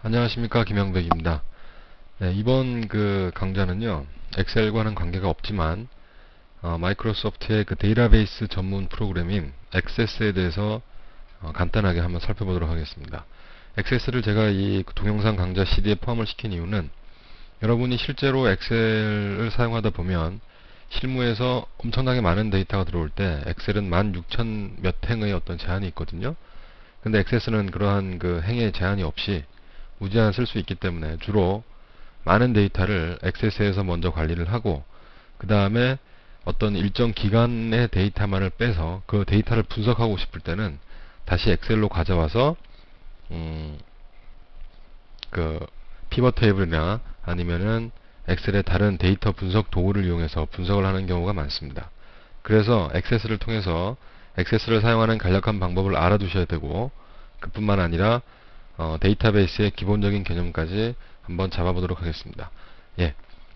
안녕하십니까, 김영백입니다. 네, 이번 그 강좌는요, 엑셀과는 관계가 없지만 마이크로소프트의 그 데이터베이스 전문 프로그램인 액세스에 대해서 간단하게 한번 살펴보도록 하겠습니다. 액세스를 제가 이 동영상 강좌 CD에 포함을 시킨 이유는 여러분이 실제로 엑셀을 사용하다 보면 실무에서 엄청나게 많은 데이터가 들어올 때 엑셀은 16,000 몇 행의 어떤 제한이 있거든요. 근데 액세스는 그러한 그 행의 제한이 없이 무제한 쓸 수 있기 때문에 주로 많은 데이터를 액세스에서 먼저 관리를 하고 그 다음에 어떤 일정 기간의 데이터만을 빼서 그 데이터를 분석하고 싶을 때는 다시 엑셀로 가져와서 그 피벗 테이블이나 아니면은 엑셀의 다른 데이터 분석 도구를 이용해서 분석을 하는 경우가 많습니다. 그래서 액세스를 통해서 액세스를 사용하는 간략한 방법을 알아두셔야 되고 그뿐만 아니라 데이터베이스의 기본적인 개념까지 한번 잡아보도록 하겠습니다. 예,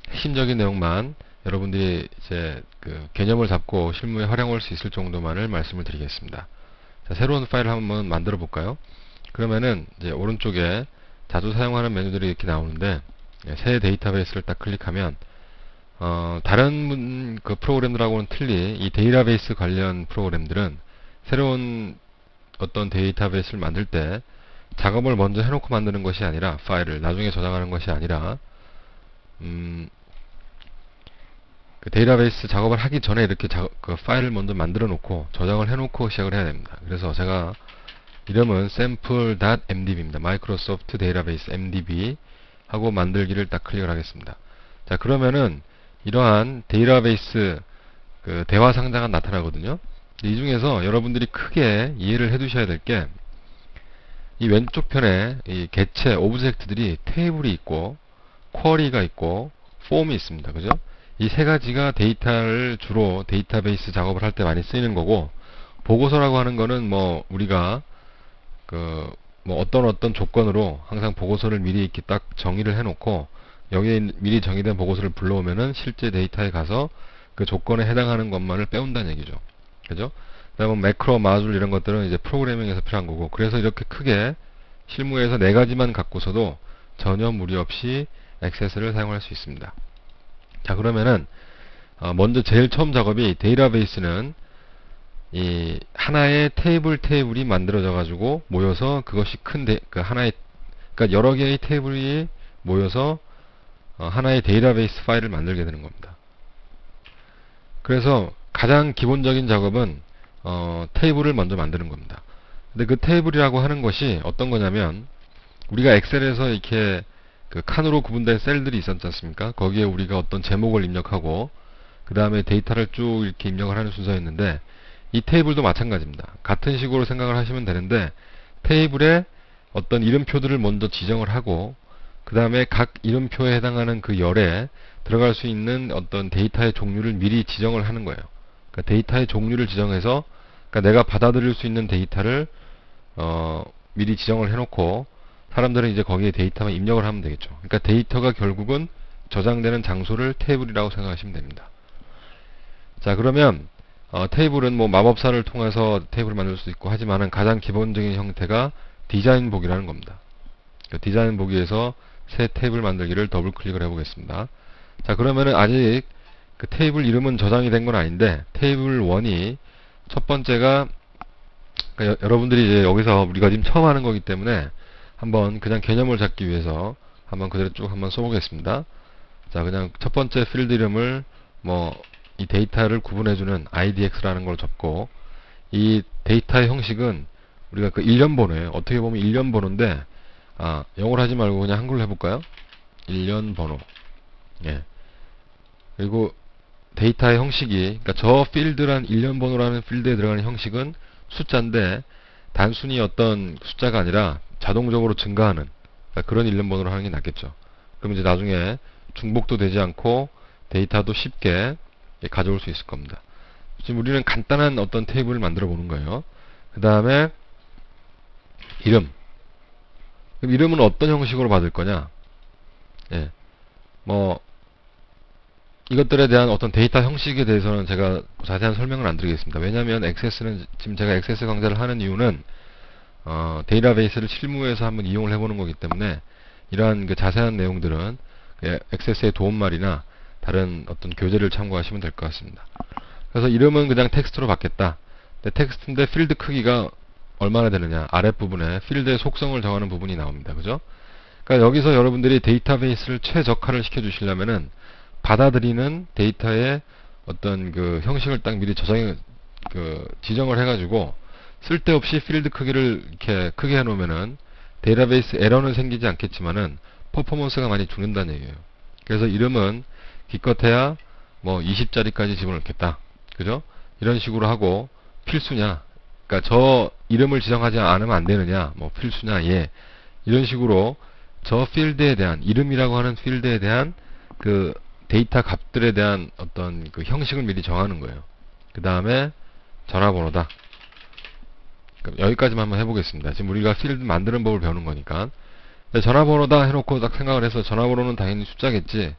핵심적인 내용만 여러분들이 이제 그 개념을 잡고 실무에 활용할 수 있을 정도만을 말씀을 드리겠습니다. 자, 새로운 파일을 한번 만들어 볼까요? 그러면은 이제 오른쪽에 자주 사용하는 메뉴들이 이렇게 나오는데 예, 새 데이터베이스를 딱 클릭하면 다른 그 프로그램들하고는 틀리 이 데이터베이스 관련 프로그램들은 새로운 어떤 데이터베이스를 만들 때 작업을 먼저 해놓고 만드는 것이 아니라 파일을 나중에 저장하는 것이 아니라 그 데이터베이스 작업을 하기 전에 이렇게 그 파일을 먼저 만들어 놓고 저장을 해 놓고 시작을 해야 됩니다. 그래서 제가 이름은 sample.mdb입니다. 마이크로소프트 데이터베이스 mdb 하고 만들기를 딱 클릭을 하겠습니다. 자, 그러면은 이러한 데이터베이스 그 대화 상자가 나타나거든요. 이 중에서 여러분들이 크게 이해를 해 두셔야 될 게 이 왼쪽 편에 이 개체 오브젝트들이 테이블이 있고 쿼리가 있고 폼이 있습니다. 그죠? 이 세 가지가 데이터를 주로 데이터베이스 작업을 할 때 많이 쓰이는 거고, 보고서라고 하는 거는 뭐 우리가 그 뭐 어떤 조건으로 항상 보고서를 미리 이렇게 딱 정의를 해놓고 여기에 미리 정의된 보고서를 불러오면은 실제 데이터에 가서 그 조건에 해당하는 것만을 빼온다는 얘기죠. 그죠? 그다음에 매크로, 마줄 이런 것들은 이제 프로그래밍에서 필요한 거고, 그래서 이렇게 크게 실무에서 네 가지만 갖고서도 전혀 무리 없이 액세스를 사용할 수 있습니다. 자, 그러면은 먼저 제일 처음 작업이 데이터베이스는 이 하나의 테이블이 만들어져 가지고 모여서 그것이 그 하나의 그러니까 여러 개의 테이블이 모여서 하나의 데이터베이스 파일을 만들게 되는 겁니다. 그래서 가장 기본적인 작업은 테이블을 먼저 만드는 겁니다. 근데 그 테이블이라고 하는 것이 어떤 거냐면 우리가 엑셀에서 이렇게 그 칸으로 구분된 셀들이 있었지 않습니까? 거기에 우리가 어떤 제목을 입력하고 그 다음에 데이터를 쭉 이렇게 입력을 하는 순서였는데 이 테이블도 마찬가지입니다. 같은 식으로 생각을 하시면 되는데 테이블에 어떤 이름표들을 먼저 지정을 하고 그 다음에 각 이름표에 해당하는 그 열에 들어갈 수 있는 어떤 데이터의 종류를 미리 지정을 하는 거예요. 그러니까 데이터의 종류를 지정해서 그러니까 내가 받아들일 수 있는 데이터를 미리 지정을 해놓고 사람들은 이제 거기에 데이터만 입력을 하면 되겠죠. 그러니까 데이터가 결국은 저장되는 장소를 테이블이라고 생각하시면 됩니다. 자, 그러면 테이블은 뭐 마법사를 통해서 테이블을 만들 수도 있고 하지만은 가장 기본적인 형태가 디자인 보기라는 겁니다. 그러니까 디자인 보기에서 새 테이블 만들기를 더블 클릭을 해보겠습니다. 자, 그러면은 아직 그 테이블 이름은 저장이 된 건 아닌데 테이블 1이 첫 번째가 그러니까 여러분들이 이제 여기서 우리가 지금 처음 하는 거기 때문에 한번 그냥 개념을 잡기 위해서 한번 그대로 쭉 한번 써보겠습니다. 자, 그냥 첫 번째 필드 이름을 뭐 이 데이터를 구분해주는 IDX라는 걸 접고 이 데이터의 형식은 우리가 그 일련 번호예요. 어떻게 보면 일련 번호인데 영어로 하지 말고 그냥 한글로 해볼까요? 일련 번호. 예. 그리고 데이터의 형식이 그러니까 저 필드란 일련 번호라는 필드에 들어가는 형식은 숫자인데 단순히 어떤 숫자가 아니라 자동적으로 증가하는 그러니까 그런 일련 번호로 하는 게 낫겠죠. 그럼 이제 나중에 중복도 되지 않고 데이터도 쉽게 가져올 수 있을 겁니다. 지금 우리는 간단한 어떤 테이블을 만들어 보는 거예요. 그 다음에 이름. 그럼 이름은 어떤 형식으로 받을 거냐? 예. 뭐 이것들에 대한 어떤 데이터 형식에 대해서는 제가 자세한 설명을 안 드리겠습니다. 왜냐하면 액세스는 지금 제가 액세스 강좌를 하는 이유는 데이터베이스를 실무에서 한번 이용을 해보는 거기 때문에 이러한 그 자세한 내용들은 액세스의 도움말이나 다른 어떤 교재를 참고하시면 될 것 같습니다. 그래서 이름은 그냥 텍스트로 받겠다. 근데 텍스트인데 필드 크기가 얼마나 되느냐, 아랫부분에 필드의 속성을 정하는 부분이 나옵니다. 그죠? 그러니까 여기서 여러분들이 데이터베이스를 최적화를 시켜주시려면은 받아들이는 데이터의 어떤 그 형식을 딱 미리 지정을 해가지고 쓸데없이 필드 크기를 이렇게 크게 해놓으면은 데이터베이스 에러는 생기지 않겠지만은 퍼포먼스가 많이 죽는다는 얘기예요. 그래서 이름은 기껏해야 뭐 20자리까지 집어넣겠다. 그죠? 이런 식으로 하고 필수냐? 그러니까 저 이름을 지정하지 않으면 안 되느냐? 뭐 필수냐? 예. 이런 식으로 저 필드에 대한 이름이라고 하는 필드에 대한 그 데이터 값들에 대한 어떤 그 형식을 미리 정하는 거예요. 그 다음에 전화번호다. 여기까지만 한번 해보겠습니다. 지금 우리가 필드 만드는 법을 배우는 거니까. 전화번호다 해놓고 딱 생각을 해서 전화번호는 당연히 숫자겠지.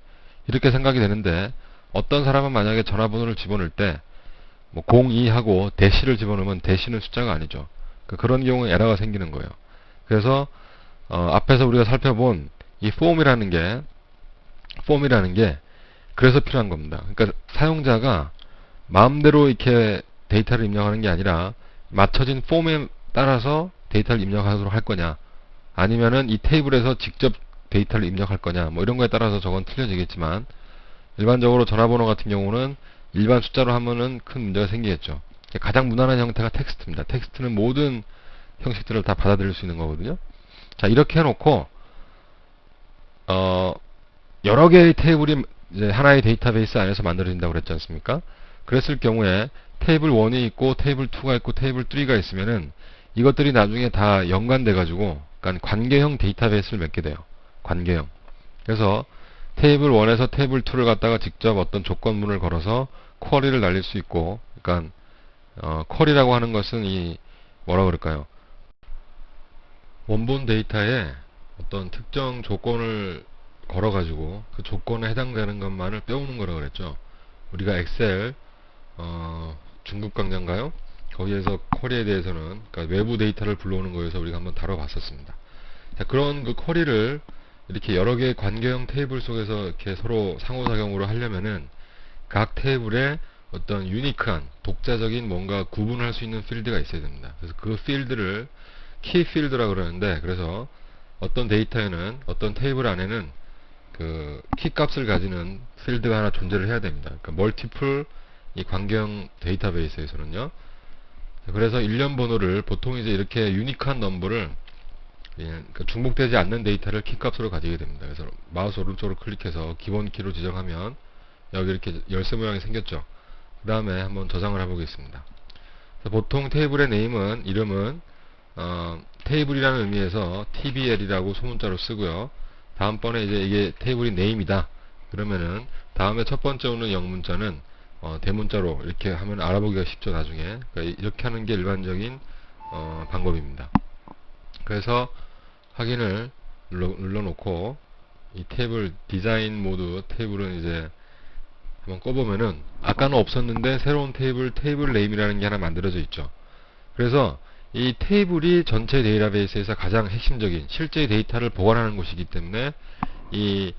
이렇게 생각이 되는데 어떤 사람은 만약에 전화번호를 집어넣을 때 뭐 02하고 대시를 집어넣으면 대시는 숫자가 아니죠. 그런 경우에 에러가 생기는 거예요. 그래서 앞에서 우리가 살펴본 이 폼이라는 게 그래서 필요한 겁니다. 그러니까 사용자가 마음대로 이렇게 데이터를 입력하는 게 아니라 맞춰진 폼에 따라서 데이터를 입력하도록 할 거냐, 아니면은 이 테이블에서 직접 데이터를 입력할 거냐, 뭐 이런 거에 따라서 저건 틀려지겠지만, 일반적으로 전화번호 같은 경우는 일반 숫자로 하면은 큰 문제가 생기겠죠. 가장 무난한 형태가 텍스트입니다. 텍스트는 모든 형식들을 다 받아들일 수 있는 거거든요. 자, 이렇게 해놓고 여러 개의 테이블이 이제 하나의 데이터베이스 안에서 만들어진다고 그랬지 않습니까? 그랬을 경우에 테이블 1이 있고 테이블 2가 있고 테이블 3가 있으면은 이것들이 나중에 다 연관돼 가지고, 그러니까 관계형 데이터베이스를 맺게 돼요. 관계형. 그래서 테이블 1에서 테이블 2를 갖다가 직접 어떤 조건문을 걸어서 쿼리를 날릴 수 있고, 그러니까 쿼리라고 하는 것은 이 뭐라 그럴까요? 원본 데이터에 어떤 특정 조건을 걸어가지고 그 조건에 해당되는 것만을 빼오는 거라고 그랬죠. 우리가 엑셀 중급 강좌인가요? 거기에서 쿼리에 대해서는, 그러니까 외부 데이터를 불러오는 거에서 우리가 한번 다뤄봤었습니다. 자, 그런 그 쿼리를 이렇게 여러 개의 관계형 테이블 속에서 이렇게 서로 상호작용으로 하려면은 각 테이블에 어떤 유니크한 독자적인 뭔가 구분할 수 있는 필드가 있어야 됩니다. 그래서 그 필드를 키 필드라고 그러는데, 그래서 어떤 데이터에는, 어떤 테이블 안에는 그 키 값을 가지는 필드가 하나 존재를 해야 됩니다. 그러니까 멀티플 이 관계형 데이터베이스에서는요. 그래서 일련 번호를 보통 이제 이렇게 유니크한 넘버를, 그러니까 중복되지 않는 데이터를 키 값으로 가지게 됩니다. 그래서 마우스 오른쪽으로 클릭해서 기본 키로 지정하면 여기 이렇게 열쇠 모양이 생겼죠. 그 다음에 한번 저장을 해보겠습니다. 보통 테이블의 네임은, 이름은 테이블이라는 의미에서 tbl이라고 소문자로 쓰고요. 다음번에 이제 이게 테이블이 네임이다 그러면은 다음에 첫 번째 오는 영문자는 대문자로 이렇게 하면 알아보기가 쉽죠. 나중에. 그러니까 이렇게 하는 게 일반적인 방법입니다. 그래서 확인을 눌러놓고 이 테이블 디자인 모드 테이블은 이제 한번 꺼보면은 아까는 없었는데 새로운 테이블 네임이라는 게 하나 만들어져 있죠. 그래서 이 테이블이 전체 데이터베이스에서 가장 핵심적인 실제 데이터를 보관하는 곳이기 때문에 이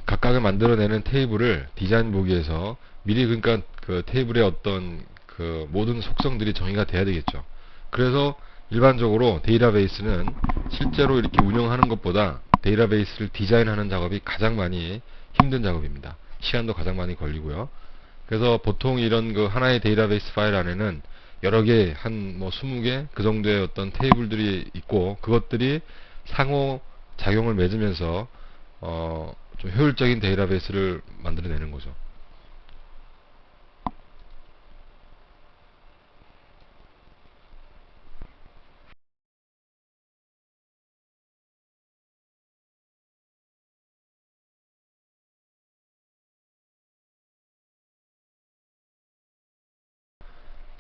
각각을 만들어내는 테이블을 디자인 보기에서 미리, 그러니까 그 테이블의 어떤 그 모든 속성들이 정의가 돼야 되겠죠. 그래서 일반적으로 데이터베이스는 실제로 이렇게 운영하는 것보다 데이터베이스를 디자인하는 작업이 가장 많이 힘든 작업입니다. 시간도 가장 많이 걸리고요. 그래서 보통 이런 그 하나의 데이터베이스 파일 안에는 여러 개, 한 뭐 20개 그 정도의 어떤 테이블들이 있고, 그것들이 상호 작용을 맺으면서 좀 효율적인 데이터베이스를 만들어내는 거죠.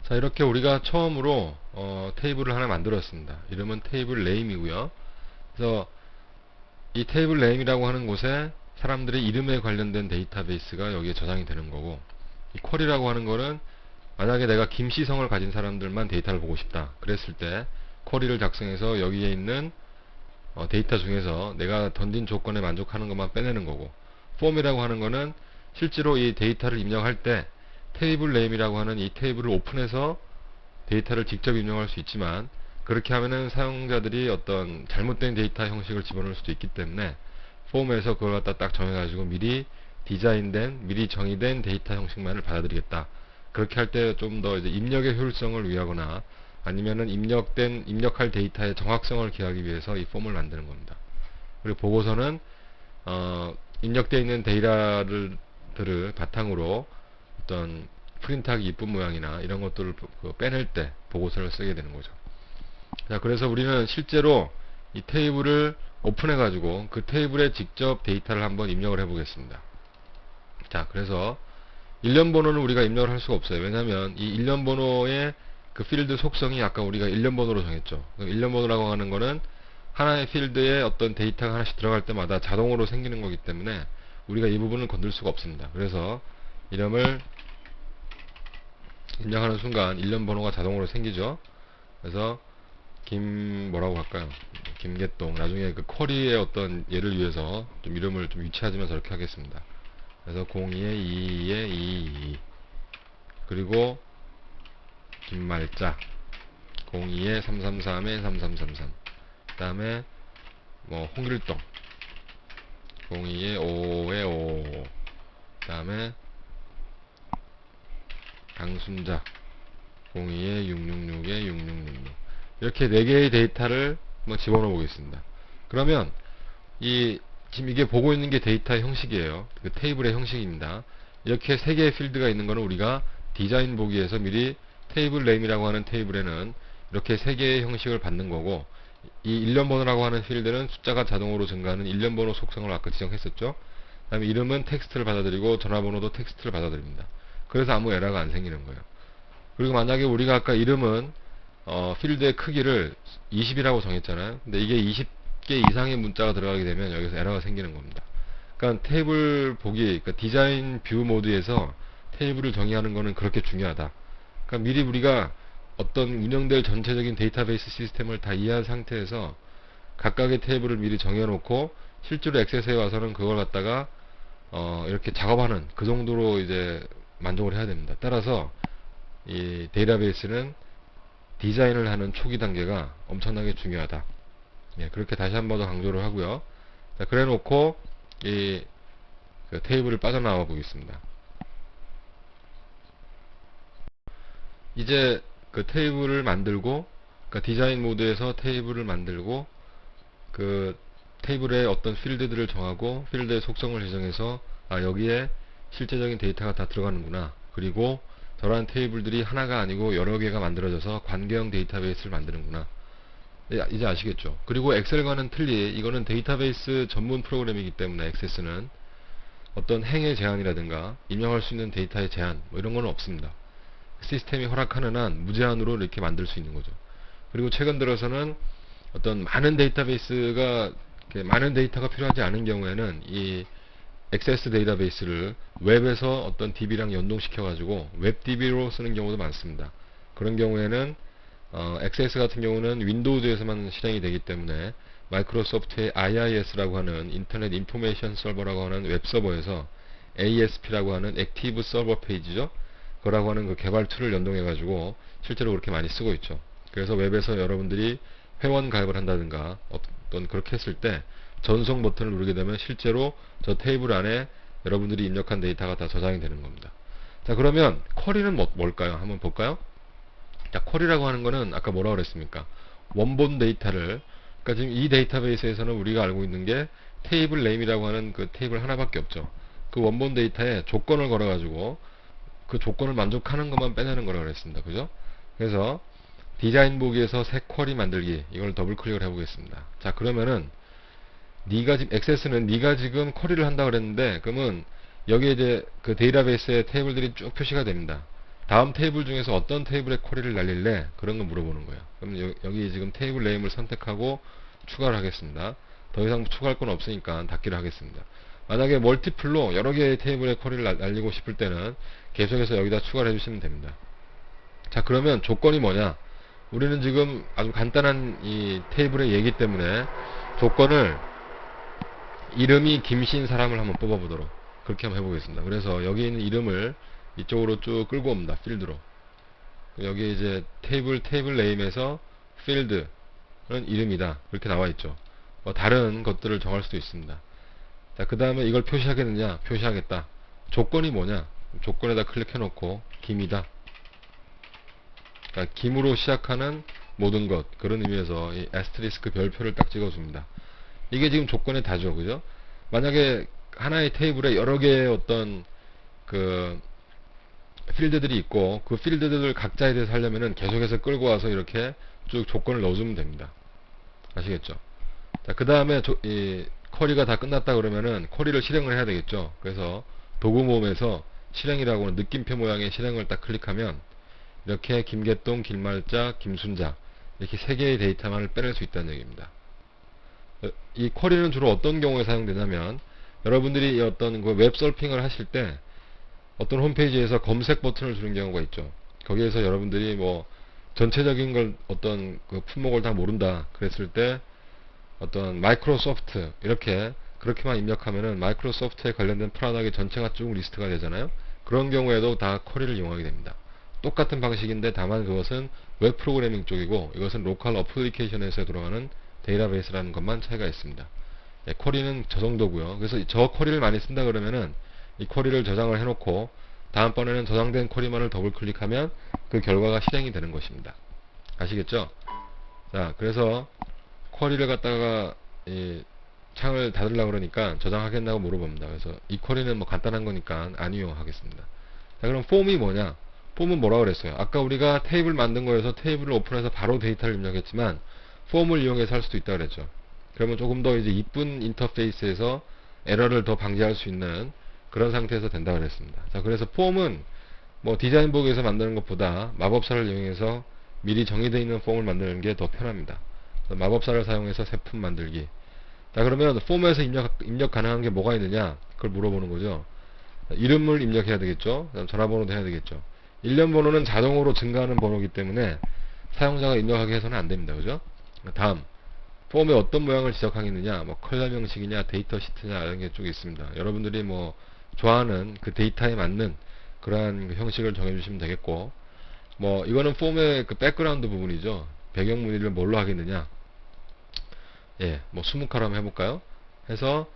자, 이렇게 우리가 처음으로 테이블을 하나 만들었습니다. 이름은 테이블 네임이고요. 그래서 이 테이블 네임이라고 하는 곳에 사람들의 이름에 관련된 데이터베이스가 여기에 저장이 되는 거고, 이 쿼리라고 하는 거는 만약에 내가 김씨성을 가진 사람들만 데이터를 보고 싶다 그랬을 때 쿼리를 작성해서 여기에 있는 데이터 중에서 내가 던진 조건에 만족하는 것만 빼내는 거고, 폼이라고 하는 거는 실제로 이 데이터를 입력할 때 테이블 네임이라고 하는 이 테이블을 오픈해서 데이터를 직접 입력할 수 있지만, 그렇게 하면은 사용자들이 어떤 잘못된 데이터 형식을 집어넣을 수도 있기 때문에 폼에서 그걸 갖다 딱 정해가지고 미리 디자인된, 미리 정의된 데이터 형식만을 받아들이겠다. 그렇게 할 때 좀 더 이제 입력의 효율성을 위하거나 아니면은 입력할 데이터의 정확성을 기하기 위해서 이 폼을 만드는 겁니다. 그리고 보고서는 입력되어 있는 데이터들을 바탕으로 어떤 프린트하기 이쁜 모양이나 이런 것들을 빼낼 때 보고서를 쓰게 되는 거죠. 자, 그래서 우리는 실제로 이 테이블을 오픈해 가지고 그 테이블에 직접 데이터를 한번 입력을 해 보겠습니다. 자, 그래서 일련 번호는 우리가 입력을 할 수가 없어요. 왜냐하면 이 일련 번호의 그 필드 속성이 아까 우리가 일련 번호로 정했죠. 일련 번호라고 하는 거는 하나의 필드에 어떤 데이터가 하나씩 들어갈 때마다 자동으로 생기는 거기 때문에 우리가 이 부분을 건들 수가 없습니다. 그래서 이름을 입력하는 순간 일련 번호가 자동으로 생기죠. 그래서 뭐라고 할까요? 김계동. 나중에 그 쿼리의 어떤 예를 위해서 좀 이름을 좀 위치하지만 저렇게 하겠습니다. 그래서 02에 22에 222 그리고 김말자 02에 333에 3333 그 다음에 뭐 홍길동 02에 55에 555 그 다음에 강순자 02에 666에 6666 이렇게 4개의 데이터를 한번 집어넣어 보겠습니다. 그러면 지금 이게 보고 있는 게 데이터의 형식이에요. 그 테이블의 형식입니다. 이렇게 3개의 필드가 있는 거는 우리가 디자인 보기에서 미리 테이블 네임이라고 하는 테이블에는 이렇게 3개의 형식을 받는 거고, 이 일련 번호라고 하는 필드는 숫자가 자동으로 증가하는 일련 번호 속성을 아까 지정했었죠. 그 다음에 이름은 텍스트를 받아들이고 전화번호도 텍스트를 받아들입니다. 그래서 아무 에러가 안 생기는 거예요. 그리고 만약에 우리가 아까 이름은 필드의 크기를 20이라고 정했잖아요. 근데 이게 20개 이상의 문자가 들어가게 되면 여기서 에러가 생기는 겁니다. 그러니까 테이블 보기, 그러니까 디자인 뷰 모드에서 테이블을 정의하는 거는 그렇게 중요하다. 그러니까 미리 우리가 어떤 운영될 전체적인 데이터베이스 시스템을 다 이해한 상태에서 각각의 테이블을 미리 정해놓고 실제로 액세스에 와서는 그걸 갖다가 이렇게 작업하는 그 정도로 이제 만족을 해야 됩니다. 따라서 이 데이터베이스는 디자인을 하는 초기 단계가 엄청나게 중요하다. 예, 그렇게 다시 한 번 더 강조를 하고요. 자, 그래 놓고 그 테이블을 빠져나와 보겠습니다. 이제 그 테이블을 만들고, 그러니까 디자인 모드에서 테이블을 만들고, 그 테이블의 어떤 필드들을 정하고 필드의 속성을 지정해서 여기에 실제적인 데이터가 다 들어가는구나. 그리고 저러한 테이블들이 하나가 아니고 여러 개가 만들어져서 관계형 데이터베이스를 만드는구나. 이제 아시겠죠? 그리고 엑셀과는 틀리 이거는 데이터베이스 전문 프로그램이기 때문에 액세스는 어떤 행의 제한이라든가 입력할 수 있는 데이터의 제한 뭐 이런 건 없습니다. 시스템이 허락하는 한 무제한으로 이렇게 만들 수 있는 거죠. 그리고 최근 들어서는 어떤 많은 많은 데이터가 필요하지 않은 경우에는 이 액세스 데이터베이스를 웹에서 어떤 DB랑 연동시켜 가지고 웹 DB로 쓰는 경우도 많습니다. 그런 경우에는 액세스 같은 경우는 윈도우즈에서만 실행이 되기 때문에 마이크로소프트의 IIS라고 하는 인터넷 인포메이션 서버라고 하는 웹 서버에서 ASP라고 하는 액티브 서버 페이지죠. 그거라고 하는 그 개발 툴을 연동해 가지고 실제로 그렇게 많이 쓰고 있죠. 그래서 웹에서 여러분들이 회원 가입을 한다든가 어떤 그렇게 했을 때 전송 버튼을 누르게 되면 실제로 저 테이블 안에 여러분들이 입력한 데이터가 다 저장이 되는 겁니다. 자, 그러면 쿼리는 뭘까요? 한번 볼까요? 자, 쿼리라고 하는 거는 아까 뭐라고 그랬습니까? 원본 데이터를, 그러니까 지금 이 데이터베이스에서는 우리가 알고 있는 게 테이블 네임이라고 하는 그 테이블 하나밖에 없죠. 그 원본 데이터에 조건을 걸어 가지고 그 조건을 만족하는 것만 빼내는 거라고 그랬습니다. 그죠? 그래서 디자인 보기에서 새 쿼리 만들기, 이걸 더블 클릭을 해보겠습니다. 자, 그러면은 액세스는 네가 지금 쿼리를 한다 그랬는데, 그러면 여기에 이제 그 데이터베이스에 테이블들이 쭉 표시가 됩니다. 다음 테이블 중에서 어떤 테이블에 쿼리를 날릴래? 그런 거 물어보는 거예요. 그럼 여기 지금 테이블 네임을 선택하고 추가를 하겠습니다. 더 이상 추가할 건 없으니까 닫기를 하겠습니다. 만약에 멀티플로 여러 개의 테이블에 쿼리를 날리고 싶을 때는 계속해서 여기다 추가를 해주시면 됩니다. 자, 그러면 조건이 뭐냐? 우리는 지금 아주 간단한 이 테이블의 얘기 때문에 조건을 이름이 김씨인 사람을 한번 뽑아보도록 그렇게 한번 해보겠습니다. 그래서 여기 있는 이름을 이쪽으로 쭉 끌고 옵니다. 필드로. 여기 이제 테이블 네임에서 필드는 이름이다. 그렇게 나와 있죠. 다른 것들을 정할 수도 있습니다. 자, 그 다음에 이걸 표시하겠느냐? 표시하겠다. 조건이 뭐냐? 조건에다 클릭해 놓고 김이다. 그러니까 김으로 시작하는 모든 것, 그런 의미에서 이 애스트리스크 별표를 딱 찍어줍니다. 이게 지금 조건의 다죠, 그죠? 만약에 하나의 테이블에 여러 개의 어떤 그 필드들이 있고 그 필드들 각자에 대해서 하려면은 계속해서 끌고 와서 이렇게 쭉 조건을 넣어주면 됩니다. 아시겠죠? 자, 그 다음에 이 쿼리가 다 끝났다 그러면은 쿼리를 실행을 해야 되겠죠. 그래서 도구 모음에서 실행이라고 하는 느낌표 모양의 실행을 딱 클릭하면 이렇게 김개똥, 김말자, 김순자 이렇게 세 개의 데이터만을 빼낼 수 있다는 얘기입니다. 이 쿼리는 주로 어떤 경우에 사용되냐면 여러분들이 어떤 그 웹서핑을 하실 때 어떤 홈페이지에서 검색 버튼을 주는 경우가 있죠. 거기에서 여러분들이 뭐 전체적인 걸 어떤 그 품목을 다 모른다 그랬을 때 어떤 마이크로소프트 이렇게 그렇게만 입력하면은 마이크로소프트에 관련된 프로덕트 전체가 쭉 리스트가 되잖아요. 그런 경우에도 다 쿼리를 이용하게 됩니다. 똑같은 방식인데 다만 그것은 웹 프로그래밍 쪽이고 이것은 로컬 어플리케이션에서 들어가는 데이터베이스라는 것만 차이가 있습니다. 예, 쿼리는 저 정도고요. 그래서 저 쿼리를 많이 쓴다 그러면은 이 쿼리를 저장을 해놓고 다음번에는 저장된 쿼리만을 더블 클릭하면 그 결과가 실행이 되는 것입니다. 아시겠죠? 자, 그래서 쿼리를 갖다가 이 창을 닫으려고 그러니까 저장하겠냐고 물어봅니다. 그래서 이 쿼리는 뭐 간단한 거니까 안 이용하겠습니다. 자, 그럼 폼이 뭐냐? 폼은 뭐라고 그랬어요? 아까 우리가 테이블 만든 거에서 테이블을 오픈해서 바로 데이터를 입력했지만 폼을 이용해서 할 수도 있다 그랬죠. 그러면 조금 더 이제 이쁜 인터페이스에서 에러를 더 방지할 수 있는 그런 상태에서 된다 그랬습니다. 자, 그래서 폼은 뭐 디자인북에서 만드는 것보다 마법사를 이용해서 미리 정의되어 있는 폼을 만드는 게 더 편합니다. 마법사를 사용해서 제품 만들기. 자, 그러면 폼에서 입력 가능한 게 뭐가 있느냐? 그걸 물어보는 거죠. 이름을 입력해야 되겠죠. 그다음 전화번호도 해야 되겠죠. 일련 번호는 자동으로 증가하는 번호이기 때문에 사용자가 입력하게 해서는 안 됩니다. 그죠? 다음, 폼에 어떤 모양을 지적하겠느냐? 뭐 컬러 형식이냐, 데이터 시트냐 이런 게 쭉 있습니다. 여러분들이 뭐 좋아하는 그 데이터에 맞는 그러한 형식을 정해주시면 되겠고, 뭐 이거는 폼의 그 백그라운드 부분이죠. 배경 무늬를 뭘로 하겠느냐? 예, 뭐 수묵화로 한번 해볼까요? 해서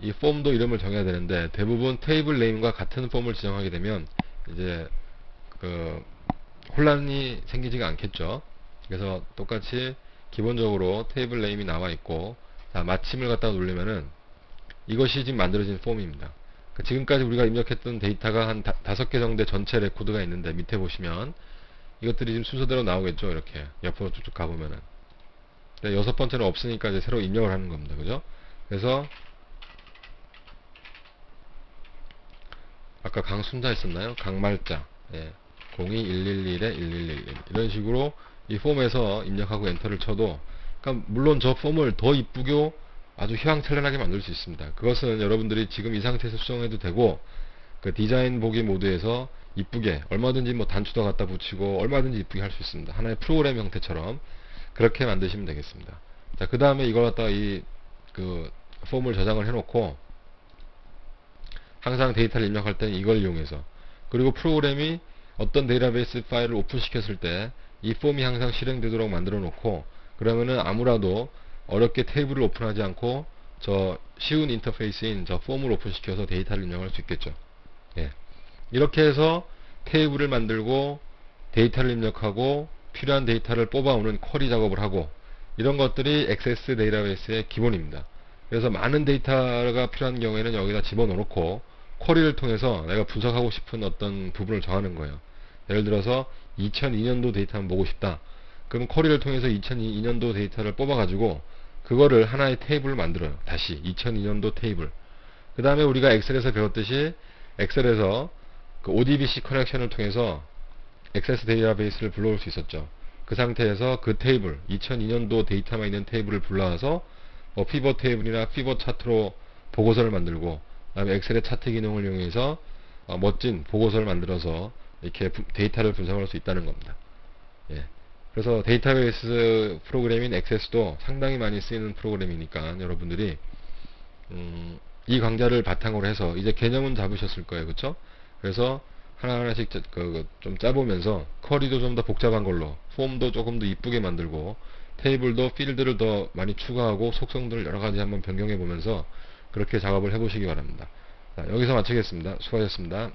이 폼도 이름을 정해야 되는데 대부분 테이블 네임과 같은 폼을 지정하게 되면 이제 그 혼란이 생기지가 않겠죠. 그래서 똑같이 기본적으로 테이블 네임이 나와 있고, 자, 마침을 갖다가 누르면은 이것이 지금 만들어진 폼입니다. 지금까지 우리가 입력했던 데이터가 한 5개 정도의 전체 레코드가 있는데 밑에 보시면 이것들이 지금 순서대로 나오겠죠. 이렇게 옆으로 쭉쭉 가보면은. 여섯 번째는 없으니까 이제 새로 입력을 하는 겁니다. 그죠? 그래서 아까 강순자 있었나요? 강말자. 예. 02111-1111 이런 식으로 이 폼에서 입력하고 엔터를 쳐도, 그러니까 물론 저 폼을 더 이쁘게 아주 휘황찬란하게 만들 수 있습니다. 그것은 여러분들이 지금 이 상태에서 수정해도 되고, 그 디자인 보기 모드에서 이쁘게 얼마든지 뭐 단추도 갖다 붙이고 얼마든지 이쁘게 할 수 있습니다. 하나의 프로그램 형태처럼 그렇게 만드시면 되겠습니다. 자, 그 다음에 이걸 갖다가 그 폼을 저장을 해놓고 항상 데이터를 입력할 때는 이걸 이용해서, 그리고 프로그램이 어떤 데이터베이스 파일을 오픈시켰을 때 이 폼이 항상 실행되도록 만들어 놓고, 그러면은 아무라도 어렵게 테이블을 오픈하지 않고 저 쉬운 인터페이스인 저 폼을 오픈시켜서 데이터를 입력할 수 있겠죠. 예. 이렇게 해서 테이블을 만들고 데이터를 입력하고 필요한 데이터를 뽑아오는 쿼리 작업을 하고, 이런 것들이 액세스 데이터베이스의 기본입니다. 그래서 많은 데이터가 필요한 경우에는 여기다 집어넣고 쿼리를 통해서 내가 분석하고 싶은 어떤 부분을 정하는 거예요. 예를 들어서 2002년도 데이터만 보고 싶다. 그럼 쿼리를 통해서 2002년도 데이터를 뽑아가지고 그거를 하나의 테이블을 만들어요. 다시 2002년도 테이블. 그 다음에 우리가 엑셀에서 배웠듯이 엑셀에서 그 ODBC 커넥션을 통해서 액세스 데이터베이스를 불러올 수 있었죠. 그 상태에서 그 테이블, 2002년도 데이터만 있는 테이블을 불러와서 뭐 피벗 테이블이나 피벗 차트로 보고서를 만들고, 그 다음에 엑셀의 차트 기능을 이용해서 멋진 보고서를 만들어서 이렇게 데이터를 분석할 수 있다는 겁니다. 예. 그래서 데이터베이스 프로그램인 액세스도 상당히 많이 쓰이는 프로그램이니까 여러분들이 이 강좌를 바탕으로 해서 이제 개념은 잡으셨을 거예요. 그쵸? 그래서 하나하나씩 좀 짜보면서 쿼리도 좀 더 복잡한 걸로, 폼도 조금 더 이쁘게 만들고, 테이블도 필드를 더 많이 추가하고 속성들을 여러가지 한번 변경해 보면서 그렇게 작업을 해보시기 바랍니다. 자, 여기서 마치겠습니다. 수고하셨습니다.